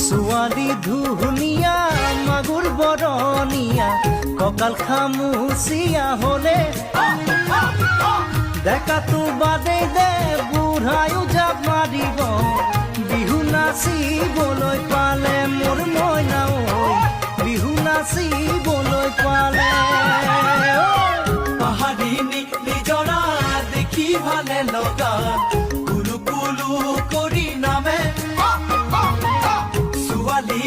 ছোৱালী ধুনীয়া মাগুৰ বৰণীয়া কঁকাল খামুচিয়া হলে ডেকাটো বাদে দে বুঢ়ায়ো জাপ মাৰিব বিহু নাচিবলৈ পালে মোৰ মইনা ঐ বিহু নাচিবলৈ পালে পাহাৰী নিজৰা দেখি ভালে লগা কুলু কুলু কৰি নামে ছোৱালী